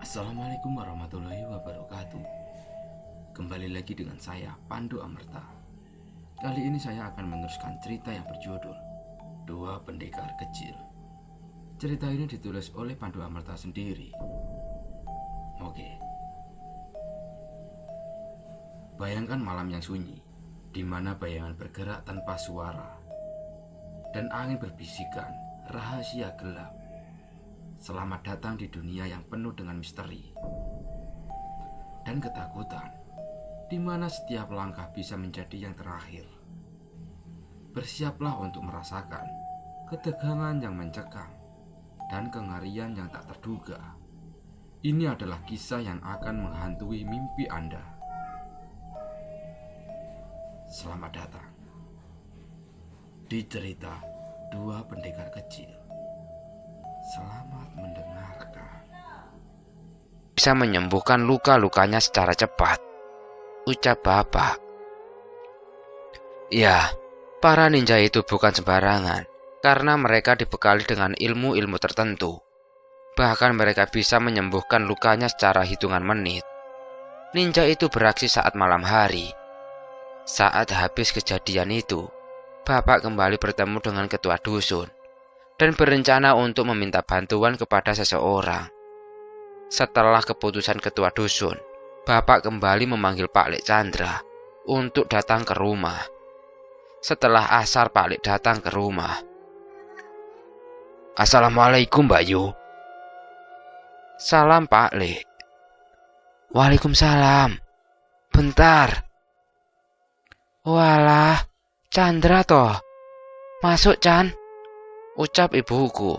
Assalamualaikum warahmatullahi wabarakatuh. Kembali lagi dengan saya, Pandu Amerta. Kali ini saya akan meneruskan cerita yang berjudul Dua Pendekar Kecil. Cerita ini ditulis oleh Pandu Amerta sendiri. Oke. Bayangkan malam yang sunyi, di mana bayangan bergerak tanpa suara, dan angin berbisikan rahasia gelap. Selamat datang di dunia yang penuh dengan misteri dan ketakutan, di mana setiap langkah bisa menjadi yang terakhir. Bersiaplah untuk merasakan ketegangan yang mencekam dan kengerian yang tak terduga. Ini adalah kisah yang akan menghantui mimpi Anda. Selamat datang di cerita Dua Pendekar Kecil. Selamat mendengarkan. Bisa menyembuhkan luka-lukanya secara cepat, ucap bapak. Ya, para ninja itu bukan sembarangan, karena mereka dibekali dengan ilmu-ilmu tertentu. Bahkan mereka bisa menyembuhkan lukanya secara hitungan menit. Ninja itu beraksi saat malam hari. Saat habis kejadian itu, bapak kembali bertemu dengan ketua dusun dan berencana untuk meminta bantuan kepada seseorang. Setelah keputusan ketua dusun, bapak kembali memanggil Pak Lek Chandra untuk datang ke rumah. Setelah asar, Pak Lek datang ke rumah. Assalamualaikum, Mbak Yu. Salam, Pak Lek. Waalaikumsalam. Bentar. Walah, Chandra toh. Masuk, Chan, ucap ibuku.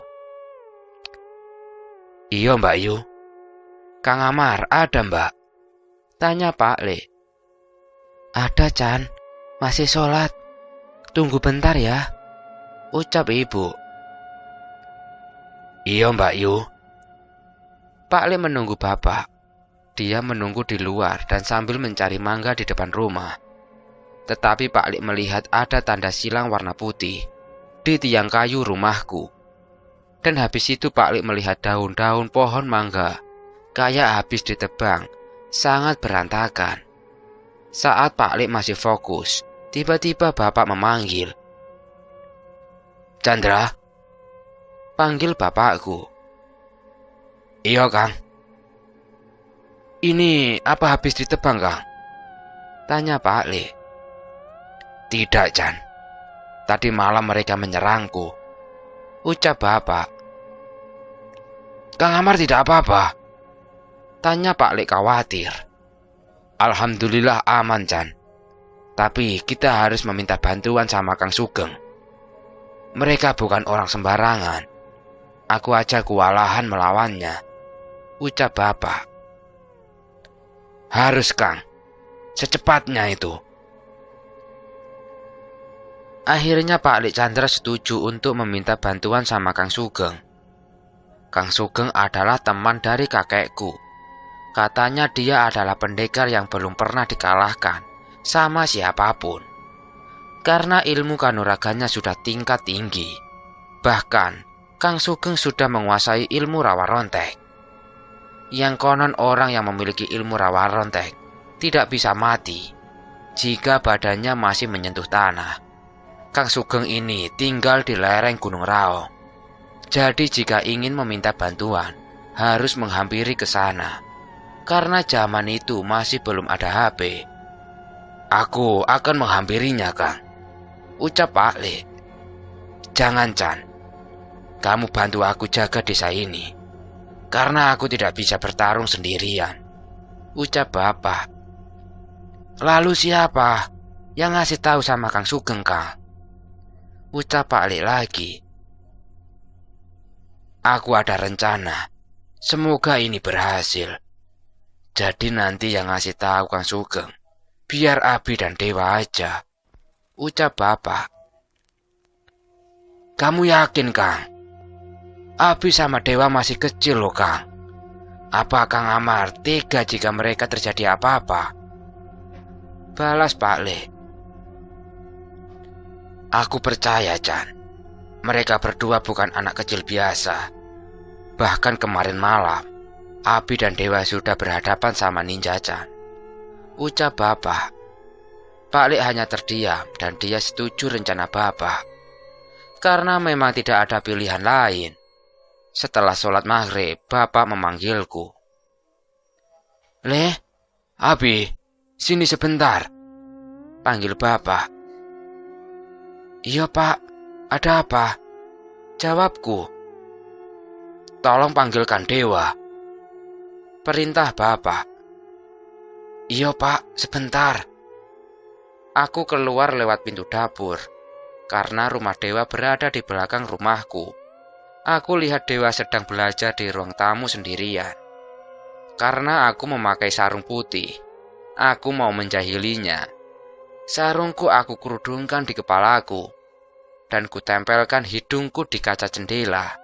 Iya, Mbak Yu. Kang Amar ada, Mbak? Tanya Pak Le. Ada, Chan. Masih sholat. Tunggu bentar ya, ucap ibu. Iya, Mbak Yu. Pak Le menunggu bapak. Dia menunggu di luar dan sambil mencari mangga di depan rumah. Tetapi Pak Le melihat ada tanda silang warna putih di tiang kayu rumahku. Dan habis itu Pak Lik melihat daun-daun pohon mangga kayak habis ditebang, sangat berantakan. Saat Pak Lik masih fokus, tiba-tiba bapak memanggil. Chandra, panggil bapakku. Iya, Kang. Ini apa habis ditebang, Kang? Tanya Pak Lik. Tidak, Chan. Tadi malam mereka menyerangku, ucap bapak. Kang Amar tidak apa-apa? Tanya Pak Lek khawatir. Alhamdulillah aman, Chan. Tapi kita harus meminta bantuan sama Kang Sugeng. Mereka bukan orang sembarangan. Aku aja kewalahan melawannya, ucap bapak. Harus, Kang. Secepatnya itu. Akhirnya Pak Lek Chandra setuju untuk meminta bantuan sama Kang Sugeng. Kang Sugeng adalah teman dari kakekku. Katanya dia adalah pendekar yang belum pernah dikalahkan sama siapapun. Karena ilmu kanuraganya sudah tingkat tinggi. Bahkan Kang Sugeng sudah menguasai ilmu rawa rontek. Yang konon orang yang memiliki ilmu rawa rontek tidak bisa mati jika badannya masih menyentuh tanah. Kang Sugeng ini tinggal di lereng Gunung Raung. Jadi jika ingin meminta bantuan, harus menghampiri ke sana. Karena zaman itu masih belum ada HP. Aku akan menghampirinya, Kang, ucap Pak Le. Jangan, Chan. Kamu bantu aku jaga desa ini. Karena aku tidak bisa bertarung sendirian, ucap bapak. Lalu siapa yang ngasih tahu sama Kang Sugeng, Kang? Ucap Pak Lek lagi. Aku ada rencana. Semoga ini berhasil. Jadi nanti yang ngasih tahu Kang Sugeng, biar Abi dan Dewa aja, ucap bapak. Kamu yakin, Kang? Abi sama Dewa masih kecil loh, Kang. Apa Kang Amar tega jika mereka terjadi apa-apa? Balas Pak Lek. Aku percaya, Chan. Mereka berdua bukan anak kecil biasa. Bahkan kemarin malam, Abi dan Dewa sudah berhadapan sama Ninja Chan. Ucap Bapak. Pak Lik hanya terdiam dan dia setuju rencana Bapak. Karena memang tidak ada pilihan lain. Setelah sholat maghrib, Bapak memanggilku. "Le, Abi, sini sebentar," panggil Bapak. "Iya Pak, ada apa?" jawabku. "Tolong panggilkan Dewa," perintah Bapak. "Iya Pak, sebentar." Aku keluar lewat pintu dapur, karena rumah Dewa berada di belakang rumahku. Aku lihat Dewa sedang belajar di ruang tamu sendirian. Karena aku memakai sarung putih, aku mau menjahilinya. Sarungku aku kerudungkan di kepalaku, dan kutempelkan hidungku di kaca jendela.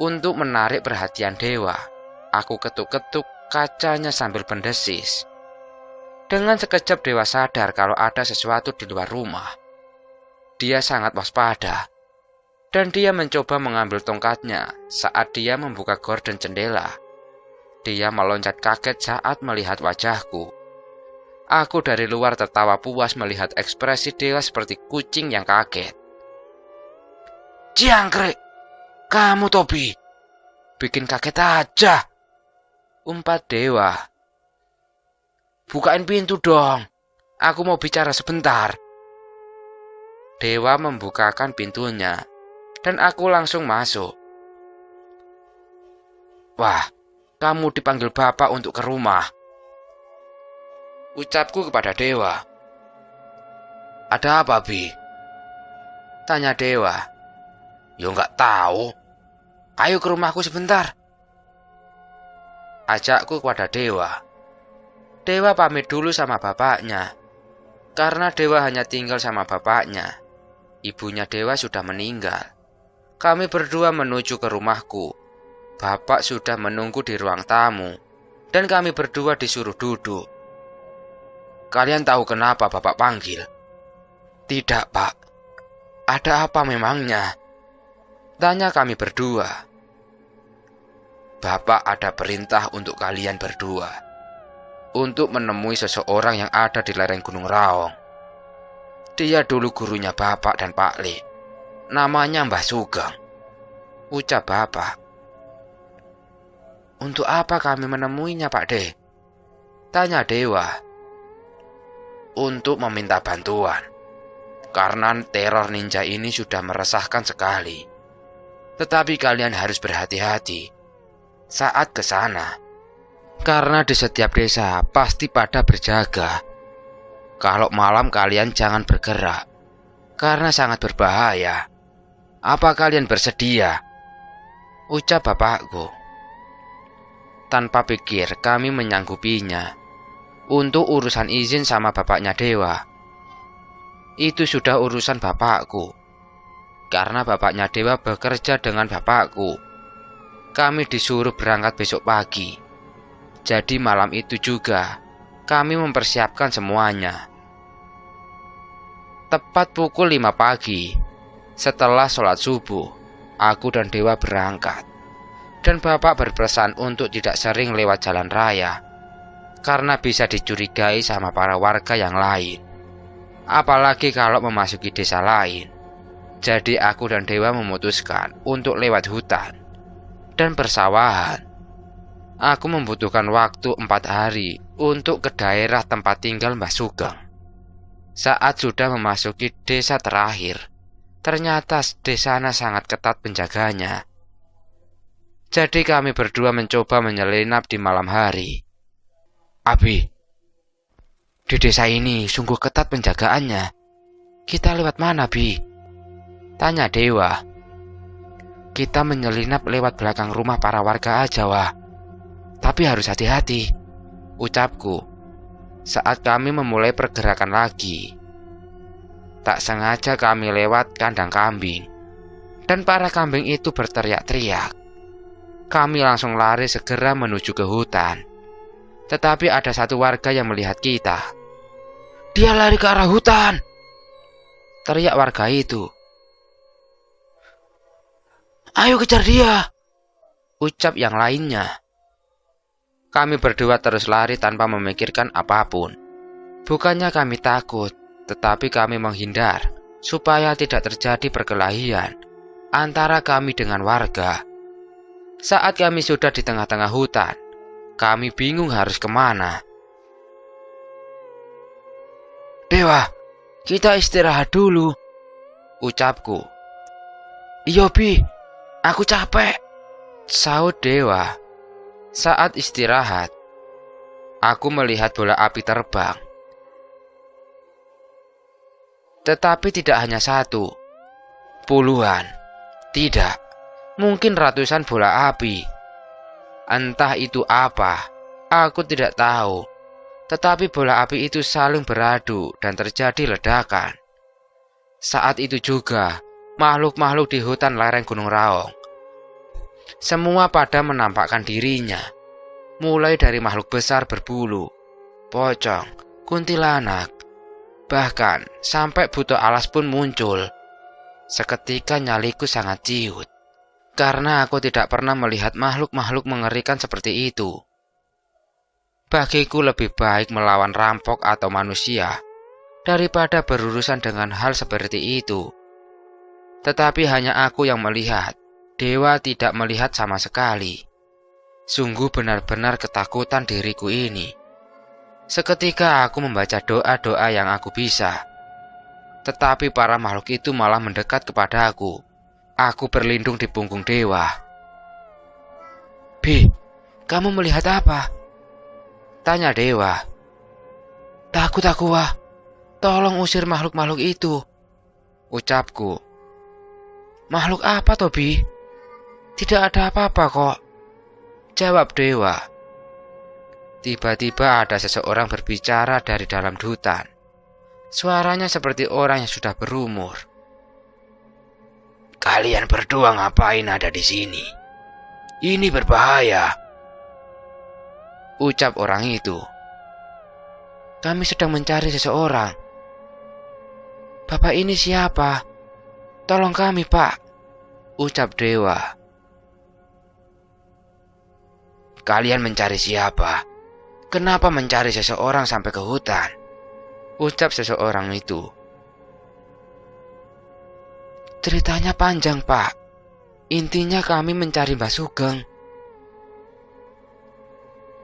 Untuk menarik perhatian Dewa, aku ketuk-ketuk kacanya sambil mendesis. Dengan sekejap Dewa sadar kalau ada sesuatu di luar rumah. Dia sangat waspada, dan dia mencoba mengambil tongkatnya saat dia membuka gorden jendela. Dia meloncat kaget saat melihat wajahku. Aku dari luar tertawa puas melihat ekspresi Dewa seperti kucing yang kaget. "Jangkrik, kamu Tobi, bikin kaget aja," umpat Dewa. "Bukain pintu dong, aku mau bicara sebentar." Dewa membukakan pintunya, dan aku langsung masuk. "Wah, kamu dipanggil Bapak untuk ke rumah," ucapku kepada Dewa. "Ada apa, Bi?" tanya Dewa. "Yo nggak tahu. Ayo ke rumahku sebentar," ajakku kepada Dewa. Dewa pamit dulu sama bapaknya. Karena Dewa hanya tinggal sama bapaknya. Ibunya Dewa sudah meninggal. Kami berdua menuju ke rumahku. Bapak sudah menunggu di ruang tamu, dan kami berdua disuruh duduk. "Kalian tahu kenapa Bapak panggil?" "Tidak, Pak. Ada apa memangnya?" tanya kami berdua. "Bapak ada perintah untuk kalian berdua, untuk menemui seseorang yang ada di lereng Gunung Raung. Dia dulu gurunya Bapak dan Pak Lik. Namanya Mbah Sugeng," ucap Bapak. "Untuk apa kami menemuinya, Pak De?" tanya Dewa. "Untuk meminta bantuan, karena teror ninja ini sudah meresahkan sekali. Tetapi kalian harus berhati-hati saat ke sana, karena di setiap desa pasti pada berjaga. Kalau malam kalian jangan bergerak, karena sangat berbahaya. Apa kalian bersedia?" ucap bapakku. Tanpa pikir kami menyanggupinya. Untuk urusan izin sama bapaknya Dewa, itu sudah urusan bapakku. Karena bapaknya Dewa bekerja dengan bapakku, kami disuruh berangkat besok pagi. Jadi malam itu juga kami mempersiapkan semuanya. Tepat pukul 5 pagi, setelah sholat subuh, aku dan Dewa berangkat. Dan Bapak berpesan untuk tidak sering lewat jalan raya, karena bisa dicurigai sama para warga yang lain. Apalagi kalau memasuki desa lain. Jadi aku dan Dewa memutuskan untuk lewat hutan dan persawahan. Aku membutuhkan waktu 4 hari untuk ke daerah tempat tinggal Mbah Sugeng. Saat sudah memasuki desa terakhir, ternyata desa sana sangat ketat penjaganya. Jadi kami berdua mencoba menyelinap di malam hari. "Abi, di desa ini sungguh ketat penjagaannya. Kita lewat mana, Bi?" tanya Dewa. "Kita menyelinap lewat belakang rumah para warga aja, wah. Tapi harus hati-hati," ucapku saat kami memulai pergerakan lagi. Tak sengaja kami lewat kandang kambing, dan para kambing itu berteriak-teriak. Kami langsung lari segera menuju ke hutan. Tetapi ada satu warga yang melihat kita. "Dia lari ke arah hutan!" teriak warga itu. "Ayo kejar dia!" ucap yang lainnya. Kami berdua terus lari tanpa memikirkan apapun. Bukannya kami takut, tetapi kami menghindar supaya tidak terjadi perkelahian antara kami dengan warga. Saat kami sudah di tengah-tengah hutan, kami bingung harus kemana. "Dewa, kita istirahat dulu," ucapku. "Iya Bi, aku capek," sahut Dewa. Saat istirahat, aku melihat bola api terbang. Tetapi tidak hanya satu, puluhan, tidak, mungkin ratusan bola api. Entah itu apa, aku tidak tahu. Tetapi bola api itu saling beradu dan terjadi ledakan. Saat itu juga, makhluk-makhluk di hutan lereng Gunung Raung semua pada menampakkan dirinya, mulai dari makhluk besar berbulu, pocong, kuntilanak, bahkan sampai buto alas pun muncul. Seketika nyaliku sangat ciut, karena aku tidak pernah melihat makhluk-makhluk mengerikan seperti itu. Bagiku lebih baik melawan rampok atau manusia, daripada berurusan dengan hal seperti itu. Tetapi hanya aku yang melihat. Dewa tidak melihat sama sekali. Sungguh benar-benar ketakutan diriku ini. Seketika aku membaca doa-doa yang aku bisa. Tetapi para makhluk itu malah mendekat kepada aku. Aku berlindung di punggung Dewa. "Bi, kamu melihat apa?" tanya Dewa. "Takut aku, Wah. Tolong usir makhluk-makhluk itu," ucapku. "Makhluk apa toh, Bi? Tidak ada apa-apa kok," jawab Dewa. Tiba-tiba ada seseorang berbicara dari dalam hutan. Suaranya seperti orang yang sudah berumur. "Kalian berdua ngapain ada di sini? Ini berbahaya," ucap orang itu. "Kami sedang mencari seseorang." "Bapak ini siapa? Tolong kami, Pak," ucap Dewa. "Kalian mencari siapa? Kenapa mencari seseorang sampai ke hutan?" ucap seseorang itu. "Ceritanya panjang, Pak. Intinya kami mencari Mbah Sugeng."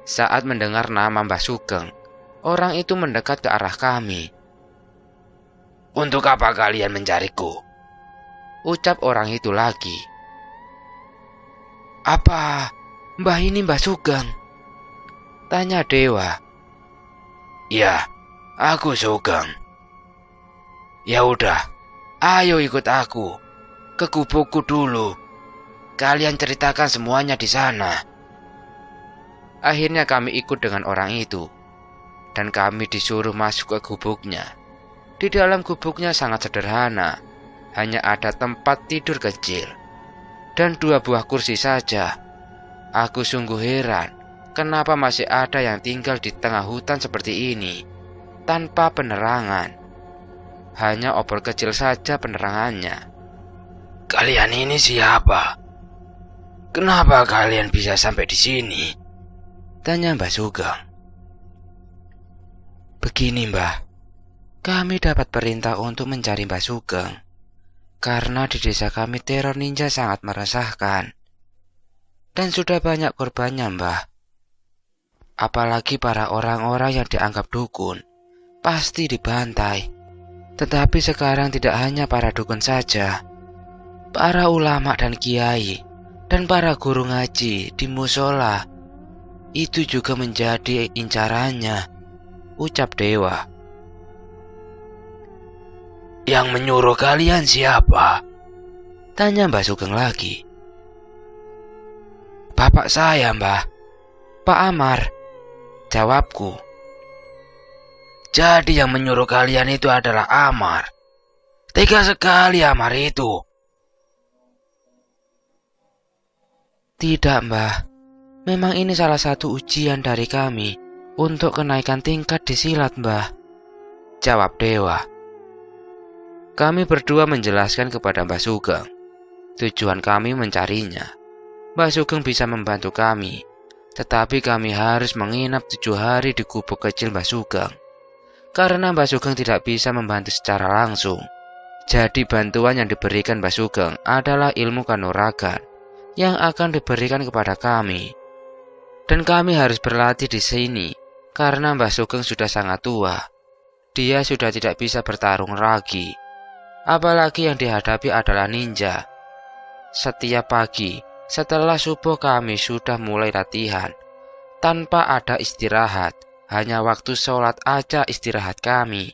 Saat mendengar nama Mbah Sugeng, orang itu mendekat ke arah kami. "Untuk apa kalian mencariku?" ucap orang itu lagi. "Apa Mbah ini Mbah Sugeng?" tanya Dewa. "Ya, aku Sugeng." "Ya udah, ayo ikut aku ke gubukku dulu. Kalian ceritakan semuanya di sana." Akhirnya kami ikut dengan orang itu, dan kami disuruh masuk ke gubuknya. Di dalam gubuknya sangat sederhana, hanya ada tempat tidur kecil dan 2 buah kursi saja. Aku sungguh heran, kenapa masih ada yang tinggal di tengah hutan seperti ini, tanpa penerangan. Hanya obor kecil saja penerangannya. "Kalian ini siapa? Kenapa kalian bisa sampai di sini?" tanya Mbah Sugeng. "Begini, Mbah. Kami dapat perintah untuk mencari Mbah Sugeng, karena di desa kami teror ninja sangat meresahkan. Dan sudah banyak korbannya, Mbah. Apalagi para orang-orang yang dianggap dukun, pasti dibantai. Tetapi sekarang tidak hanya para dukun saja. Para ulama dan kiai, dan para guru ngaji di musola, itu juga menjadi incarannya," ucap Dewa. "Yang menyuruh kalian siapa?" tanya Mbah Sugeng lagi. "Bapak saya, Mbah. Pak Amar," jawabku. "Jadi yang menyuruh kalian itu adalah Amar. Tega sekali Amar itu." "Tidak, Mbah. Memang ini salah satu ujian dari kami untuk kenaikan tingkat di silat, Mbah," jawab Dewa. Kami berdua menjelaskan kepada Mbah Sugeng tujuan kami mencarinya. Mbah Sugeng bisa membantu kami, Tetapi kami harus menginap 7 hari di gubuk kecil Mbah Sugeng. Karena Mbah Sugeng tidak bisa membantu secara langsung. Jadi bantuan yang diberikan Mbah Sugeng adalah ilmu kanuragan yang akan diberikan kepada kami. Dan kami harus berlatih di sini karena Mbah Sugeng sudah sangat tua. Dia sudah tidak bisa bertarung lagi. Apalagi yang dihadapi adalah ninja. Setiap pagi setelah subuh kami sudah mulai latihan. Tanpa ada istirahat, hanya waktu sholat aja istirahat kami.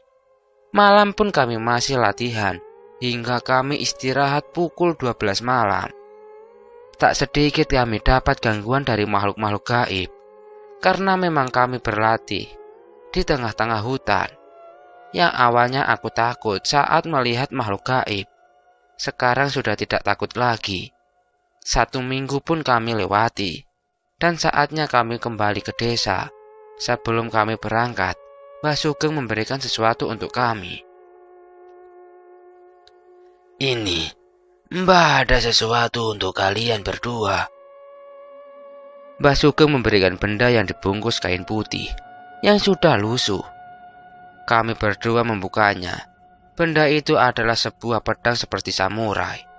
Malam pun kami masih latihan, hingga kami istirahat pukul 12 malam. Tak sedikit kami dapat gangguan dari makhluk-makhluk gaib, karena memang kami berlatih di tengah-tengah hutan. Yang awalnya aku takut saat melihat makhluk gaib, sekarang sudah tidak takut lagi. 1 minggu pun kami lewati, dan saatnya kami kembali ke desa. Sebelum kami berangkat, Mbah Sugeng memberikan sesuatu untuk kami. Ini, Mbah ada sesuatu untuk kalian berdua. Mbah Sugeng memberikan benda yang dibungkus kain putih, yang sudah lusuh. Kami berdua membukanya. Benda itu adalah sebuah pedang seperti samurai.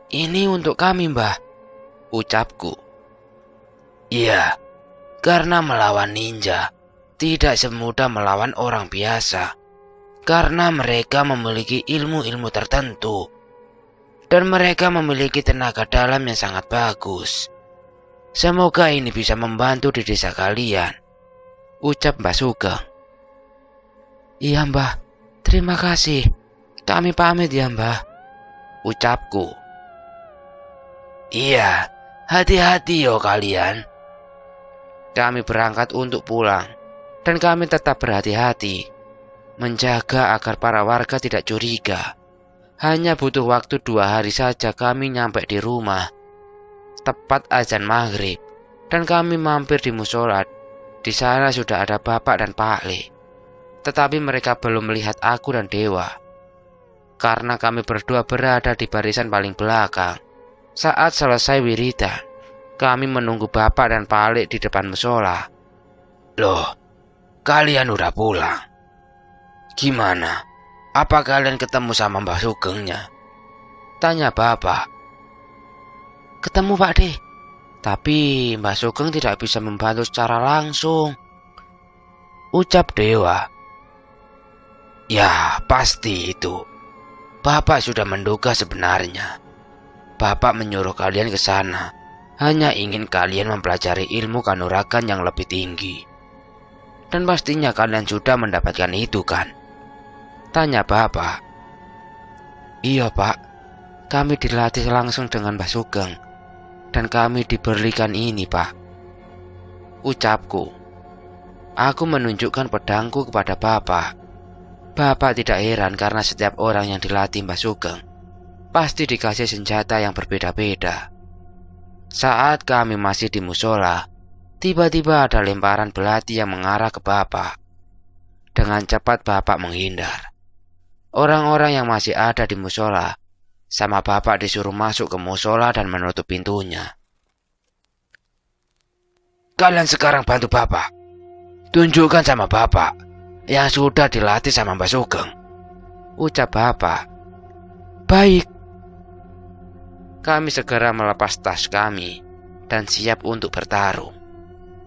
Ini untuk kami, Mbah, ucapku. Iya, karena melawan ninja tidak semudah melawan orang biasa. Karena mereka memiliki ilmu-ilmu tertentu. Dan mereka memiliki tenaga dalam yang sangat bagus. Semoga ini bisa membantu di desa kalian, ucap Mbah Sugeng. Iya, Mbah, terima kasih. Kami pamit ya, Mbah, ucapku. Iya, hati-hati yo kalian. Kami berangkat untuk pulang, dan kami tetap berhati-hati, menjaga agar para warga tidak curiga. Hanya butuh waktu 2 hari saja kami nyampe di rumah. Tepat azan maghrib, dan kami mampir di musola. Di sana sudah ada bapak dan Pak Le. Tetapi mereka belum melihat aku dan Dewa. Karena kami berdua berada di barisan paling belakang. Saat selesai wiridan, kami menunggu bapak dan Pak Le di depan musola. Loh, kalian udah pulang? Gimana? Apa kalian ketemu sama Mbah Sugengnya? Tanya bapak. Ketemu, Pak De. Tapi Mbah Sugeng tidak bisa membantu secara langsung, ucap Dewa. Ya, pasti itu. Bapak sudah menduga sebenarnya. Bapak menyuruh kalian ke sana hanya ingin kalian mempelajari ilmu kanuragan yang lebih tinggi. Dan pastinya kalian sudah mendapatkan itu kan? Tanya bapak. Iya, Pak. Kami dilatih langsung dengan Mbah Sugeng. Dan kami diberikan ini, Pak, ucapku. Aku menunjukkan pedangku kepada bapak. Bapak tidak heran karena setiap orang yang dilatih Mbah Sugeng pasti dikasih senjata yang berbeda-beda. Saat kami masih di musola, tiba-tiba ada lemparan belati yang mengarah ke bapak. Dengan cepat bapak menghindar. Orang-orang yang masih ada di musola sama bapak disuruh masuk ke musola dan menutup pintunya. Kalian sekarang bantu bapak. Tunjukkan sama bapak yang sudah dilatih sama Mbah Sugeng, ucap bapak. Baik. Kami segera melepas tas kami dan siap untuk bertarung.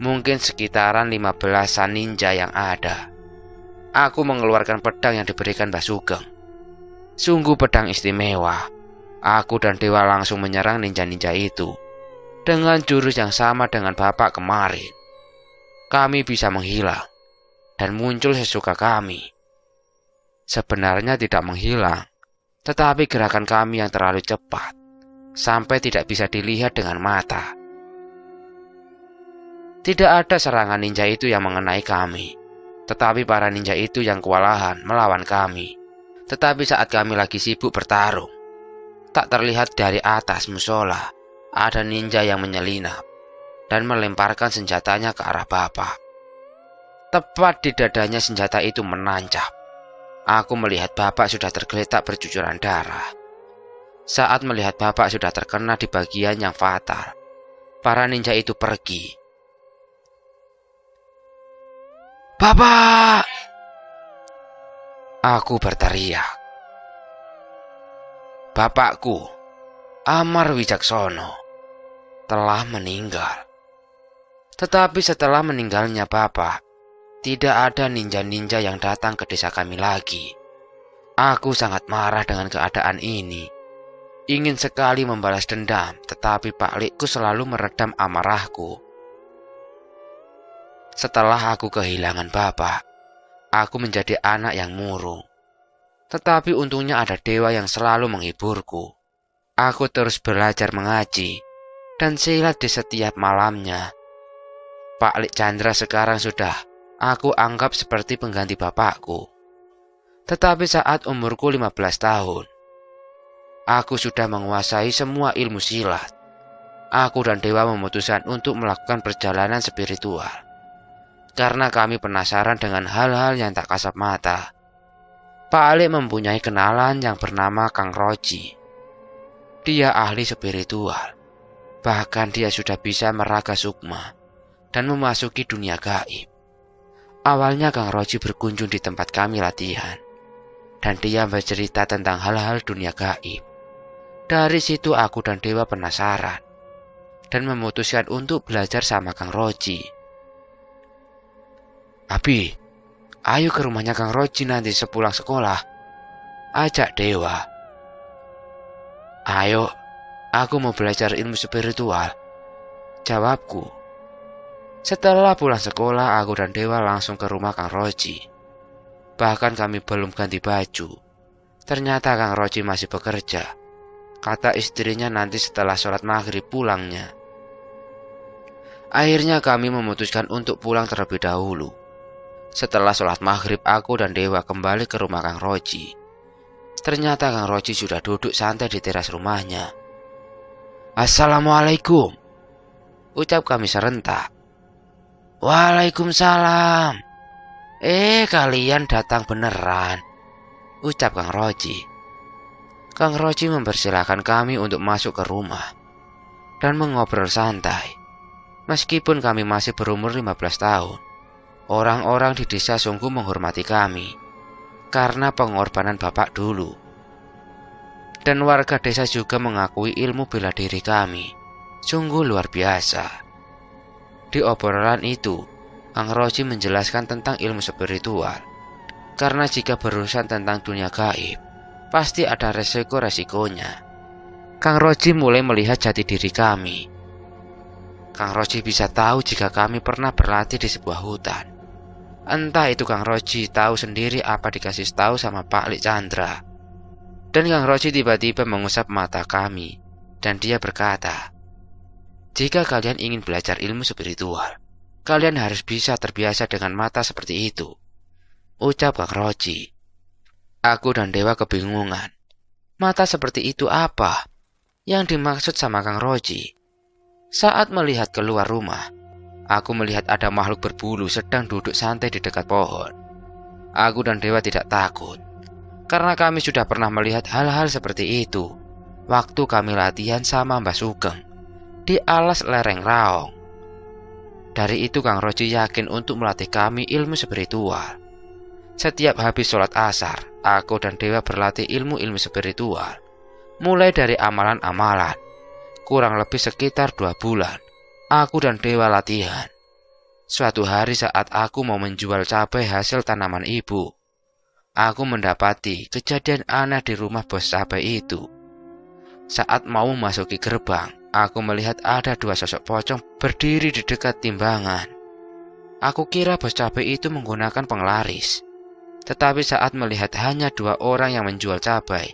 Mungkin sekitaran 15-an ninja yang ada. Aku mengeluarkan pedang yang diberikan Mbah Sugeng. Sungguh pedang istimewa. Aku dan Dewa langsung menyerang ninja-ninja itu dengan jurus yang sama dengan bapak kemarin. Kami bisa menghilang dan muncul sesuka kami. Sebenarnya tidak menghilang, tetapi gerakan kami yang terlalu cepat sampai tidak bisa dilihat dengan mata. Tidak ada serangan ninja itu yang mengenai kami, tetapi para ninja itu yang kewalahan melawan kami. Tetapi saat kami lagi sibuk bertarung, tak terlihat dari atas musola ada ninja yang menyelinap dan melemparkan senjatanya ke arah bapak. Tepat di dadanya senjata itu menancap. Aku melihat bapak sudah tergeletak bercucuran darah. Saat melihat bapak sudah terkena di bagian yang fatal, para ninja itu pergi. "Bapak!" Aku berteriak. Bapakku, Amar Wijaksono, telah meninggal. Tetapi setelah meninggalnya bapak, tidak ada ninja-ninja yang datang ke desa kami lagi. Aku sangat marah dengan keadaan ini. Ingin sekali membalas dendam, tetapi Pak Likku selalu meredam amarahku. Setelah aku kehilangan bapak, aku menjadi anak yang murung. Tetapi untungnya ada dewa yang selalu menghiburku. Aku terus belajar mengaji dan silat di setiap malamnya. Pak Lik Chandra sekarang sudah aku anggap seperti pengganti bapakku. Tetapi saat umurku 15 tahun, aku sudah menguasai semua ilmu silat. Aku dan dewa memutuskan untuk melakukan perjalanan spiritual. Karena kami penasaran dengan hal-hal yang tak kasat mata. Pak Alik mempunyai kenalan yang bernama Kang Roji. Dia ahli spiritual. Bahkan dia sudah bisa meraga sukma dan memasuki dunia gaib. Awalnya Kang Roji berkunjung di tempat kami latihan. Dan dia bercerita tentang hal-hal dunia gaib. Dari situ aku dan dewa penasaran. Dan memutuskan untuk belajar sama Kang Roji. "Abi, ayo ke rumahnya Kang Roji nanti sepulang sekolah," ajak dewa. "Ayo, aku mau belajar ilmu spiritual," jawabku. Setelah pulang sekolah, aku dan dewa langsung ke rumah Kang Roji. Bahkan kami belum ganti baju. Ternyata Kang Roji masih bekerja. Kata istrinya nanti setelah sholat maghrib pulangnya. Akhirnya kami memutuskan untuk pulang terlebih dahulu. Setelah sholat maghrib, aku dan dewa kembali ke rumah Kang Roji. Ternyata Kang Roji sudah duduk santai di teras rumahnya. "Assalamualaikum," ucap kami serentak. "Waalaikumsalam. Kalian datang beneran," ucap Kang Roji. Kang Roji mempersilahkan kami untuk masuk ke rumah dan mengobrol santai. Meskipun kami masih berumur 15 tahun, orang-orang di desa sungguh menghormati kami karena pengorbanan bapak dulu. Dan warga desa juga mengakui ilmu bela diri kami. Sungguh luar biasa. Di obrolan itu, Kang Roji menjelaskan tentang ilmu spiritual. Karena jika berurusan tentang dunia gaib, pasti ada resiko-resikonya. Kang Roji mulai melihat jati diri kami. Kang Roji bisa tahu jika kami pernah berlatih di sebuah hutan. Entah itu Kang Roji tahu sendiri apa dikasih tahu sama Pak Lik Chandra. Dan Kang Roji tiba-tiba mengusap mata kami. Dan dia berkata, "Jika kalian ingin belajar ilmu spiritual, kalian harus bisa terbiasa dengan mata seperti itu," ucap Kang Roji. Aku dan dewa kebingungan. Mata seperti itu apa yang dimaksud sama Kang Roji? Saat melihat keluar rumah, aku melihat ada makhluk berbulu sedang duduk santai di dekat pohon. Aku dan dewa tidak takut, karena kami sudah pernah melihat hal-hal seperti itu waktu kami latihan sama Mbah Sugeng di alas lereng Raong. Dari itu Kang Roji yakin untuk melatih kami ilmu spiritual. Setiap habis sholat asar, aku dan dewa berlatih ilmu-ilmu spiritual. Mulai dari amalan-amalan. Kurang lebih sekitar 2 bulan, aku dan dewa latihan. Suatu hari saat aku mau menjual cabai hasil tanaman ibu, aku mendapati kejadian aneh di rumah bos cabai itu. Saat mau memasuki gerbang, aku melihat ada 2 sosok pocong berdiri di dekat timbangan. Aku kira bos cabai itu menggunakan penglaris. Tetapi saat melihat hanya 2 orang yang menjual cabai,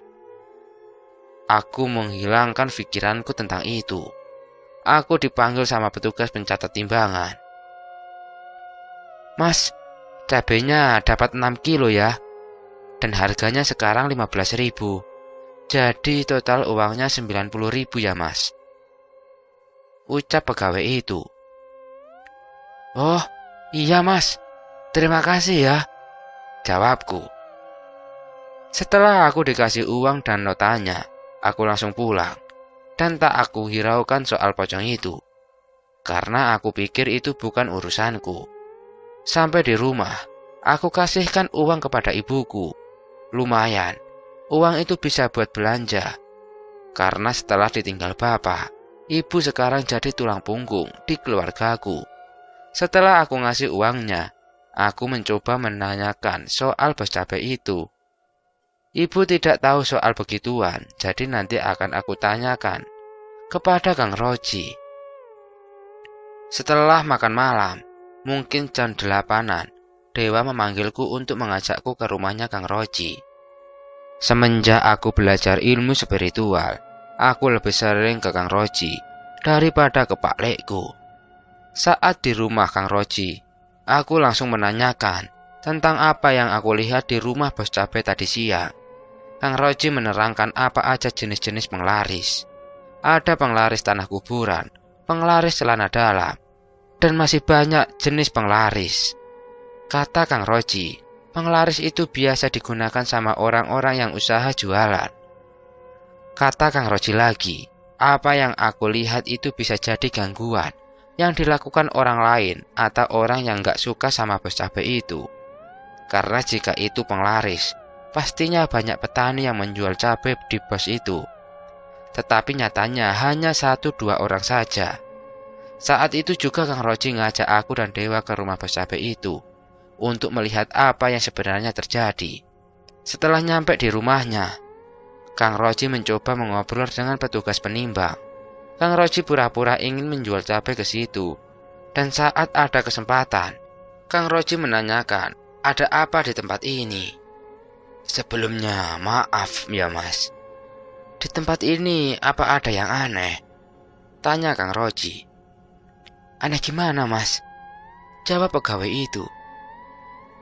aku menghilangkan pikiranku tentang itu. Aku dipanggil sama petugas pencatat timbangan. "Mas, cabainya dapat 6 kilo ya. Dan harganya sekarang 15.000. Jadi total uangnya 90.000 ya mas," ucap pegawai itu. "Oh iya mas, terima kasih ya," jawabku. Setelah aku dikasih uang dan notanya, aku langsung pulang. Dan tak aku hiraukan soal pocong itu. karena aku pikir itu bukan urusanku. Sampai di rumah, aku kasihkan uang kepada ibuku. Lumayan, uang itu bisa buat belanja. Karena setelah ditinggal bapak, ibu sekarang jadi tulang punggung di keluargaku. Setelah aku ngasih uangnya, aku mencoba menanyakan soal bos cabai itu. Ibu tidak tahu soal begituan, jadi nanti akan aku tanyakan kepada Kang Roji. Setelah makan malam, mungkin jam 8-an, Dewa memanggilku untuk mengajakku ke rumahnya Kang Roji. Semenjak aku belajar ilmu spiritual, aku lebih sering ke Kang Roji daripada ke Pak Lekku. Saat di rumah Kang Roji, aku langsung menanyakan tentang apa yang aku lihat di rumah bos cabai tadi siang. Kang Roji menerangkan apa aja jenis-jenis penglaris. Ada penglaris tanah kuburan, penglaris celana dalam, dan masih banyak jenis penglaris. Kata Kang Roji, penglaris itu biasa digunakan sama orang-orang yang usaha jualan. Kata Kang Roji lagi, apa yang aku lihat itu bisa jadi gangguan yang dilakukan orang lain atau orang yang gak suka sama bos cabai itu. Karena jika itu penglaris, pastinya banyak petani yang menjual cabai di bos itu. Tetapi nyatanya hanya 1-2 orang saja. Saat itu juga Kang Roji ngajak aku dan Dewa ke rumah bos cabai itu untuk melihat apa yang sebenarnya terjadi. Setelah nyampe di rumahnya, Kang Roji mencoba mengobrol dengan petugas penimbang. Kang Roji pura-pura ingin menjual cabai ke situ. Dan saat ada kesempatan, Kang Roji menanyakan, ada apa di tempat ini? Sebelumnya, maaf ya mas. Di tempat ini apa ada yang aneh? Tanya Kang Roji. Aneh gimana mas? Jawab pegawai itu.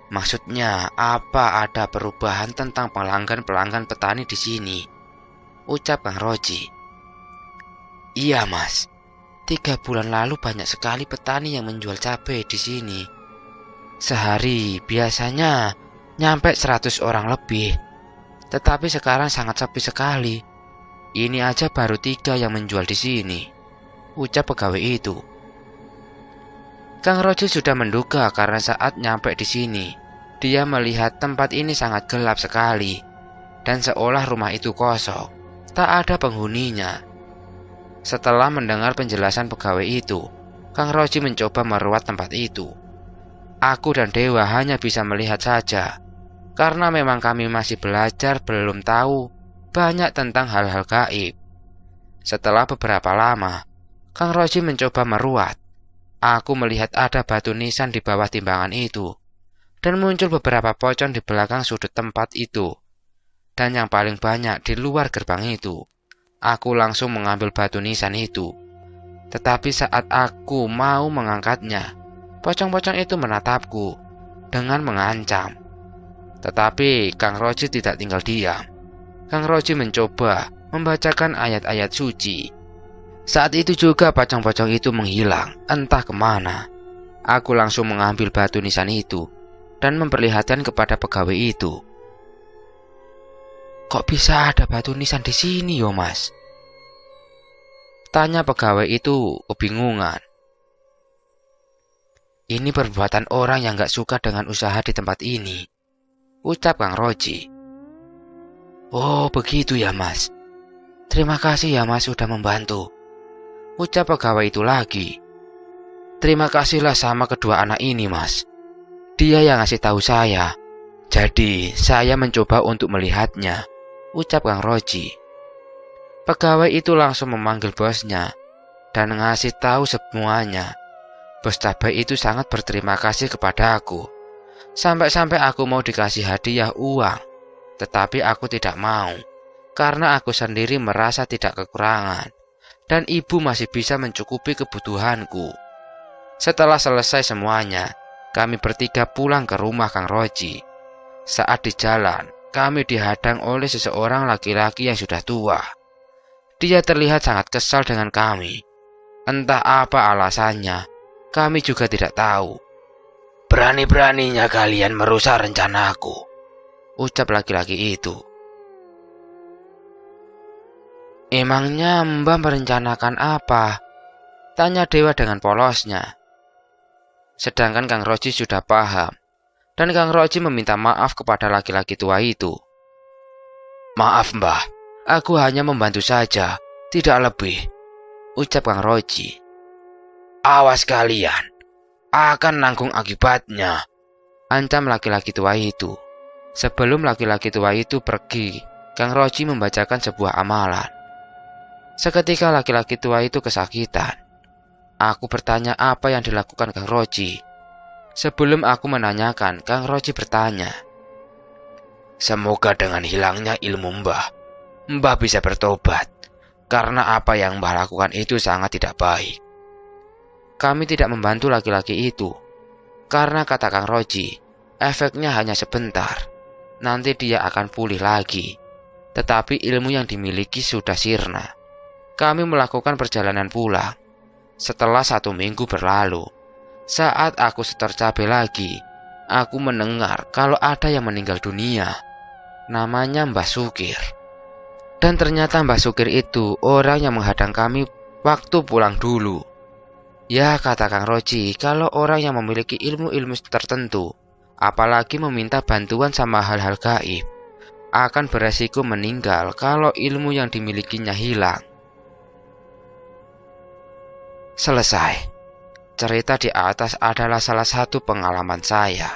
Maksudnya apa ada perubahan tentang pelanggan-pelanggan petani di sini? Ucap Kang Roji. Iya mas, 3 bulan lalu banyak sekali petani yang menjual cabai di sini. Sehari biasanya nyampe 100 orang lebih. Tetapi sekarang sangat sepi sekali. Ini aja baru 3 yang menjual di sini. Ucap pegawai itu. Kang Roji sudah menduga karena saat nyampe di sini, dia melihat tempat ini sangat gelap sekali dan seolah rumah itu kosong, tak ada penghuninya. Setelah mendengar penjelasan pegawai itu, Kang Roji mencoba meruat tempat itu. Aku dan Dewa hanya bisa melihat saja, karena memang kami masih belajar belum tahu banyak tentang hal-hal gaib. Setelah beberapa lama, Kang Roji mencoba meruat. Aku melihat ada batu nisan di bawah timbangan itu, dan muncul beberapa pocong di belakang sudut tempat itu, dan yang paling banyak di luar gerbang itu. Aku langsung mengambil batu nisan itu, tetapi saat aku mau mengangkatnya, pocong-pocong itu menatapku dengan mengancam. Tetapi Kang Roji tidak tinggal diam. Kang Roji mencoba membacakan ayat-ayat suci. Saat itu juga pocong-pocong itu menghilang, entah kemana. Aku langsung mengambil batu nisan itu dan memperlihatkan kepada pegawai itu. Kok bisa ada batu nisan di sini yo mas? Tanya pegawai itu kebingungan. Ini perbuatan orang yang gak suka dengan usaha di tempat ini, ucap Kang Roji. Oh begitu ya mas. Terima kasih ya mas sudah membantu, ucap pegawai itu lagi. Terima kasihlah sama kedua anak ini mas. Dia yang ngasih tahu saya. Jadi saya mencoba untuk melihatnya, ucap Kang Roji. Pegawai itu langsung memanggil bosnya dan ngasih tahu semuanya. Bos cabai itu sangat berterima kasih kepada aku. Sampai-sampai aku mau dikasih hadiah uang. Tetapi aku tidak mau, karena aku sendiri merasa tidak kekurangan. Dan ibu masih bisa mencukupi kebutuhanku. Setelah selesai semuanya, kami bertiga pulang ke rumah Kang Roji. Saat di jalan, kami dihadang oleh seseorang laki-laki yang sudah tua. Dia terlihat sangat kesal dengan kami. Entah apa alasannya, kami juga tidak tahu. Berani-beraninya kalian merusak rencanaku, ucap laki-laki itu. Emangnya Mbah merencanakan apa? Tanya Dewa dengan polosnya. Sedangkan Kang Roji sudah paham, dan Kang Roji meminta maaf kepada laki-laki tua itu. "Maaf Mbah, aku hanya membantu saja, tidak lebih," ucap Kang Roji. "Awas kalian, akan nanggung akibatnya," ancam laki-laki tua itu. Sebelum laki-laki tua itu pergi, Kang Roji membacakan sebuah amalan. Seketika laki-laki tua itu kesakitan. Aku bertanya apa yang dilakukan Kang Roji. Sebelum aku menanyakan, Kang Roji bertanya, "Semoga dengan hilangnya ilmu Mbah bisa bertobat, karena apa yang Mbah lakukan itu sangat tidak baik." Kami tidak membantu laki-laki itu, karena kata Kang Roji, efeknya hanya sebentar, nanti dia akan pulih lagi. Tetapi ilmu yang dimiliki sudah sirna. Kami melakukan perjalanan pulang. Setelah 1 minggu berlalu, saat aku setor cabai lagi, aku mendengar kalau ada yang meninggal dunia. Namanya Mbah Sukir. Dan ternyata Mbah Sukir itu orang yang menghadang kami waktu pulang dulu. Ya, kata Kang Roji, kalau orang yang memiliki ilmu-ilmu tertentu, apalagi meminta bantuan sama hal-hal gaib, akan beresiko meninggal kalau ilmu yang dimilikinya hilang. Selesai. Cerita di atas adalah salah satu pengalaman saya.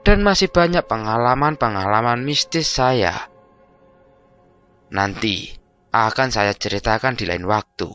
Dan masih banyak pengalaman-pengalaman mistis saya. Nanti akan saya ceritakan di lain waktu.